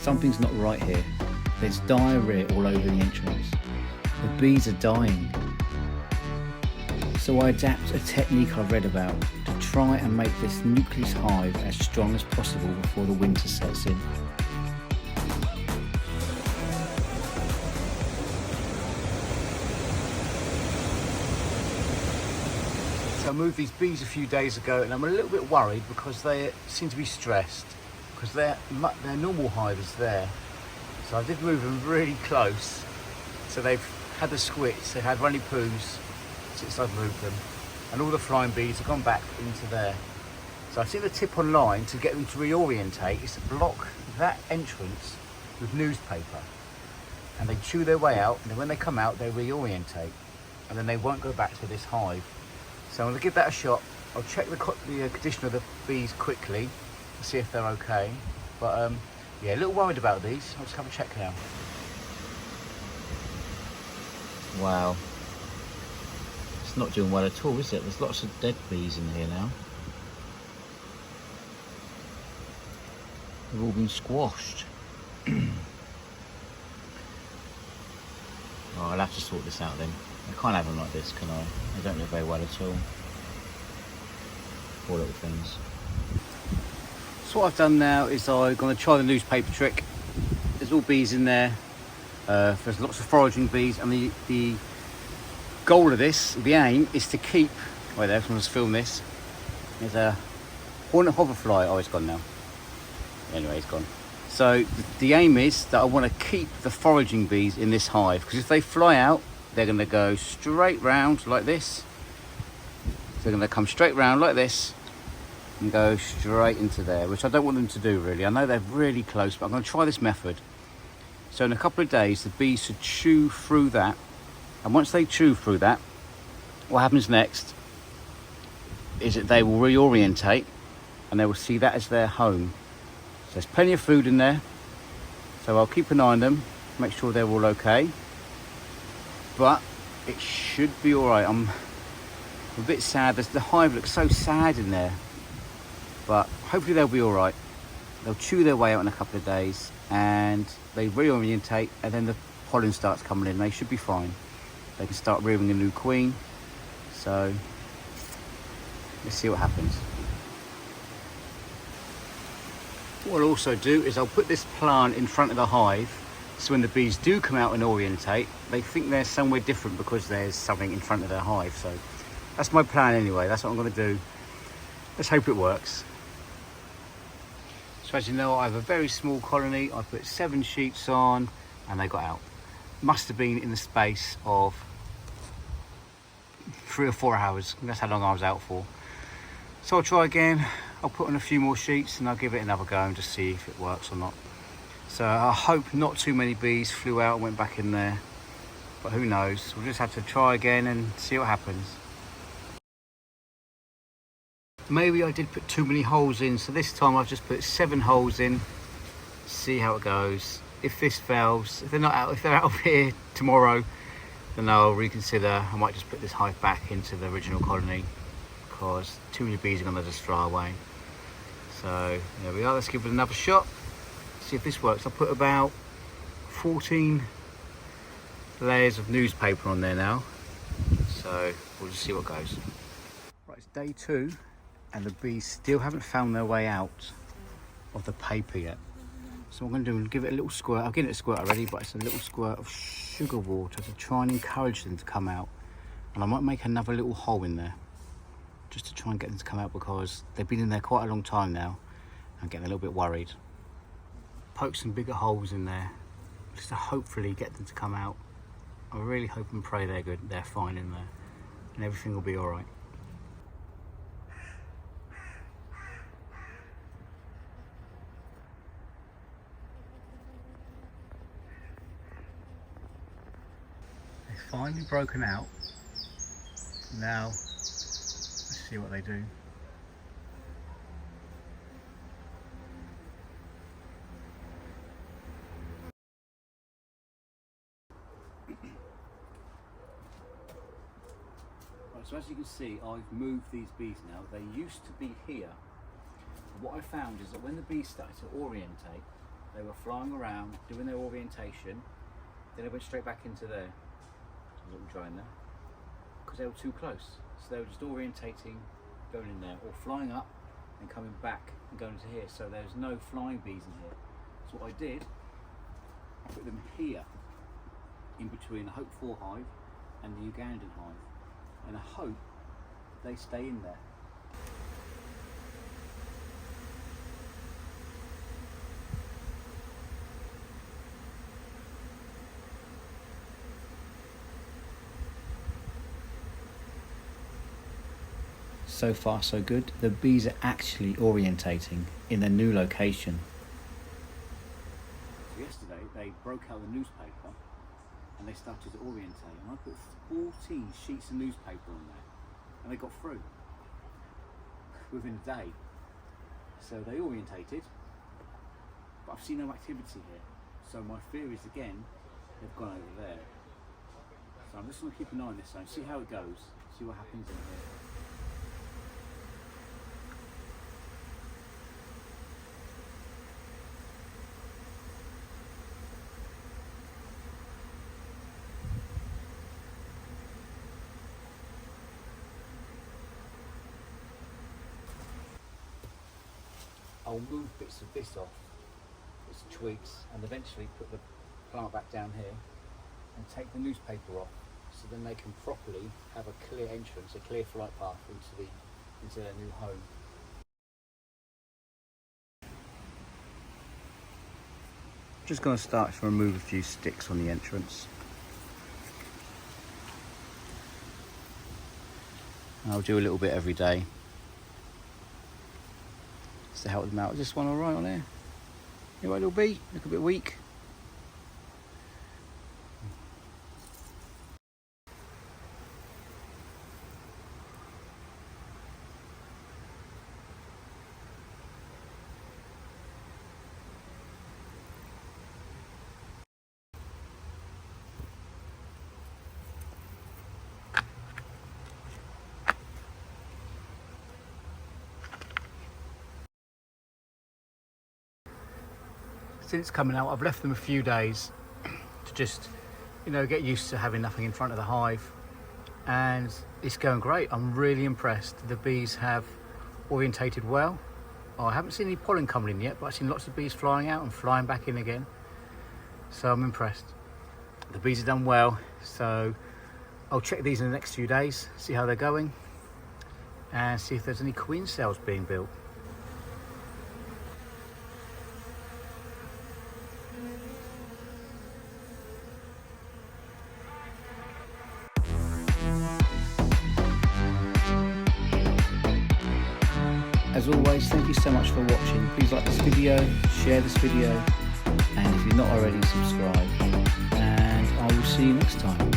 Something's not right here. There's diarrhea all over the entrance. The bees are dying. So I adapt a technique I've read about to try and make this nucleus hive as strong as possible before the winter sets in. So I moved these bees a few days ago and I'm a little bit worried because they seem to be stressed because their normal hive is there. So I did move them really close. So they've had the squits, they've had runny poos since I've moved them. And all the flying bees have gone back into there. So I see the tip online to get them to reorientate is to block that entrance with newspaper. And they chew their way out, and then when they come out, they reorientate. And then they won't go back to this hive. So I'm going to give that a shot. I'll check the condition of the bees quickly to see if they're okay. But yeah, a little worried about these. I'll just have a check now. Wow. It's not doing well at all, is it? There's lots of dead bees in here now. They've all been squashed. Oh, I'll have to sort this out then. I can't have them like this, can I? They don't look very well at all. Poor little things. So what I've done now is I'm going to try the newspaper trick. There's all bees in there. There's lots of foraging bees, and the goal of this, the aim, is to keep... Wait there, someone's filmed this. There's a hornet hoverfly. Oh, it's gone now. Anyway, it's gone. So the aim is that I want to keep the foraging bees in this hive, because if they fly out, they're going to go straight round like this. So they're going to come straight round like this and go straight into there, which I don't want them to do really. I know they're really close, but I'm going to try this method. So in a couple of days, the bees should chew through that. And once they chew through that, what happens next is that they will reorientate and they will see that as their home. So there's plenty of food in there. So I'll keep an eye on them, make sure they're all okay. But it should be all right. I'm a bit sad. The hive looks so sad in there. But hopefully they'll be all right. They'll chew their way out in a couple of days and they reorientate, and then the pollen starts coming in. They should be fine. They can start rearing a new queen. So let's see what happens. What I'll also do is I'll put this plant in front of the hive, so when the bees do come out and orientate, they think they're somewhere different because there's something in front of their hive. So that's my plan anyway. That's what I'm going to do. Let's hope it works. So as you know, I have a very small colony. I put 7 sheets on and they got out. Must have been in the space of 3 or 4 hours. That's how long I was out for. So I'll try again. I'll put on a few more sheets and I'll give it another go and just see if it works or not. So I hope not too many bees flew out and went back in there, but who knows. We'll just have to try again and see what happens. Maybe I did put too many holes in, so this time I've just put 7 holes in, see how it goes. If this fails, if they're out of here tomorrow, then I'll reconsider. I might just put this hive back into the original colony because too many bees are going to just fly away. So there we are. Let's give it another shot, see if this works. I'll put about 14 layers of newspaper on there now, so we'll just see what goes. Right, it's day 2 and the bees still haven't found their way out of the paper yet. So what I'm going to do is give it a little squirt. I've given it a squirt already, but it's a little squirt of sugar water to try and encourage them to come out. And I might make another little hole in there just to try and get them to come out, because they've been in there quite a long time now. I'm getting a little bit worried. Poke some bigger holes in there just to hopefully get them to come out. I really hope and pray they're good, they're fine in there, and everything will be all right. They've finally broken out. Now, let's see what they do. Right, so as you can see, I've moved these bees now. They used to be here. What I found is that when the bees started to orientate, They were flying around, doing their orientation, then they went straight back into there. A little drone there. Because they were too close. So they were just orientating, going in there, or flying up and coming back and going to here. So there's no flying bees in here. So what I did, I put them here, in between the Hope 4 hive and the Ugandan hive. And I hope they stay in there. So far so good. The bees are actually orientating in their new location. So yesterday they broke out the newspaper and they started to orientate, and I put 14 sheets of newspaper on there and they got through within a day. So they orientated, but I've seen no activity here. So my theory is again they've gone over there. So I'm just going to keep an eye on this zone, see how it goes, see what happens in here. I'll move bits of this off, bits of twigs, and eventually put the plant back down here and take the newspaper off, so then they can properly have a clear entrance, a clear flight path into their new home. Just going to start to remove a few sticks on the entrance. I'll do a little bit every day to help them out. Is this one all right on there? You right, little bee? Look a bit weak. Since coming out, I've left them a few days to just, get used to having nothing in front of the hive, and it's going great. I'm really impressed. The bees have orientated well. I haven't seen any pollen coming in yet, but I've seen lots of bees flying out and flying back in again. So I'm impressed. The bees have done well, so I'll check these in the next few days, see how they're going, and see if there's any queen cells being built. As always, thank you so much for watching. Please like this video, share this video, and if you're not already, subscribe. And I will see you next time.